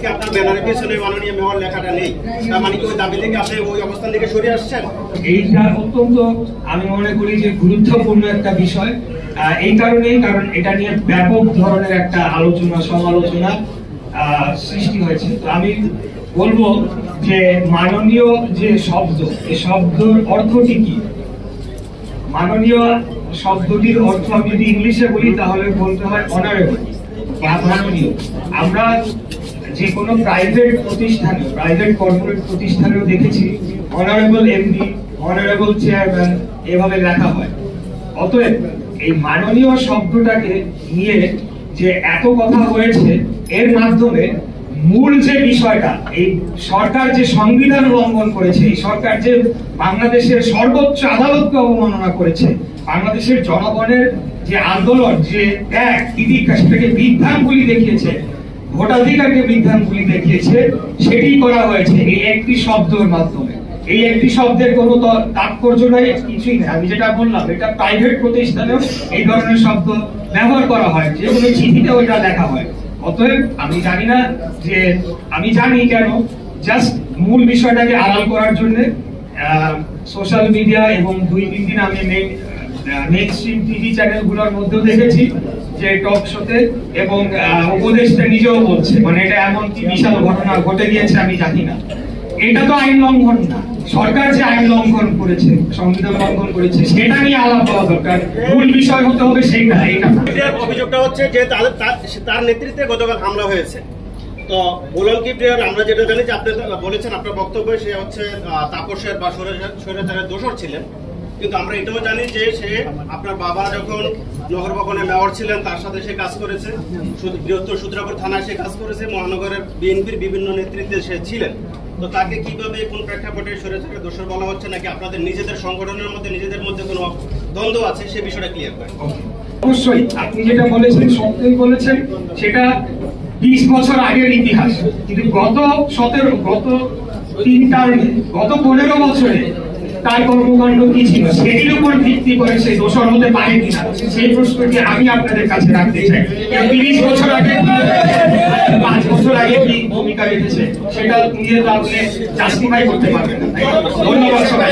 আজকে আপনার ব্যানারের পেছনে মাননীয় মেয়র লেখাটা নেই, তার মানে কি ওই দাবি থেকে আপনি ওই অবস্থান থেকে সরে আসছেন? এইটা অত্যন্ত আমি মনে করি যে গুরুত্বপূর্ণ একটা বিষয়, এই কারণেই, কারণ এটা নিয়ে ব্যাপক ধরনের একটা আলোচনা সমালোচনা সৃষ্টি হয়েছে। তো আমি বলবো যে মাননীয় যে শব্দ, এই শব্দের অর্থটি কি? মাননীয় শব্দটির অর্থ আমি যদি ইংলিশে বলি তাহলে বলতে হয় অনারেবল বা মাননীয়। আমরা যে কোনো প্রাইভেট প্রতিষ্ঠানে, প্রাইভেট কর্পোরেট প্রতিষ্ঠানেও দেখেছি অনারেবল এমডি, অনারেবল চেয়ারম্যান এভাবে লেখা হয়। অতএব এই মাননীয় শব্দটাকে নিয়ে যে এত কথা হয়েছে, এর মাধ্যমে মূল যে বিষয়টা, এই সরকার যে সংবিধান লঙ্ঘন করেছে, এই সরকার যে বাংলাদেশের সর্বোচ্চ আদালতকে অবমাননা করেছে, বাংলাদেশের জনগণের যে আন্দোলন, যে ত্যাগ তিতিক্ষা, সেটাকে বৃদ্ধাঙ্গুলি দেখিয়েছে, ভোটাধিকারকে বৃদ্ধাঙ্গুলি দেখিয়েছে, সেটি করা হয়েছে এই একটি শব্দের মাধ্যমে। এই একটি শব্দের কোনো তাৎপর্য নাই, কিছুই নেই। আমি যেটা বললাম, এটা প্রাইভেট প্রতিষ্ঠানেও এই ধরনের শব্দ ব্যবহার করা হয়, যে কোনো চিঠিতে ওইটা লেখা হয়। অতএব আমি জানি না যে, আমি জানি কেন, জাস্ট মূল বিষয়টাকে আড়াল করার জন্য সোশ্যাল মিডিয়া এবং 2-3 দিন আমি মেইনস্ট্রিম টিভি চ্যানেলগুলোর মধ্যেও দেখেছি যে টক শোতে, এবং উপদেষ্টা নিজেও বলছে, মানে এটা এমন কি বিশাল ঘটনা ঘটে গিয়েছে আমি জানি না। এটা তো আইন লঙ্ঘন না, সরকার যে আইন লঙ্ঘন করেছে, সংবিধান লঙ্ঘন করেছে, সেটা নিয়ে আলাপ হওয়া দরকার। মূল বিষয় হতে হবে সেইটা, এটা না। অভিযোগটা হচ্ছে যে তার নেতৃত্বে গতকাল হামলা হয়েছে। তো বুলন কিবরিয়ার আমরা যেটা জানি যে আপনি বলেছেন আপনার বক্তব্যে সে হচ্ছে তাপসের বা স্বৈরাচারের দোষর ছিলেন, কিন্তু আমরা এটাও জানি যে সে আপনার বাবা যখন নগর ভবনে মেয়র ছিলেন তার সাথে সে কাজ করেছে, বৃহত্তর সূত্রাপুর থানায় সে কাজ করেছে, মহানগরের বিএনপির বিভিন্ন নেতৃত্বে সে ছিলেন। তো তাকে কিভাবে কোন প্রেক্ষাপটে স্বৈরাচারের দোষর বলা হচ্ছে, নাকি আপনাদের নিজেদের সংগঠনের মধ্যে নিজেদের মধ্যে কোনো দ্বন্দ্ব আছে, সে বিষয়টা ক্লিয়ার করেন। অবশ্যই আপনি যেটা বলেছেন সত্যই বলেছেন, সেটা 20 বছর আগের ইতিহাস, কিন্তু গত 3 টার্মে, গত 15 বছরে তার কর্মকাণ্ড কি ছিল, সেটির উপর ভিত্তি করে সে দোষর হতে পারে কিনা, সেই প্রশ্নটি আমি আপনাদের কাছে রাখতে চাই। 30 বছর আগে, 5 বছর আগে কি ভূমিকা রেখেছে, সেটা নিয়ে তো আপনি জাস্টিফাই করতে পারবেন না। ধন্যবাদ সবাই।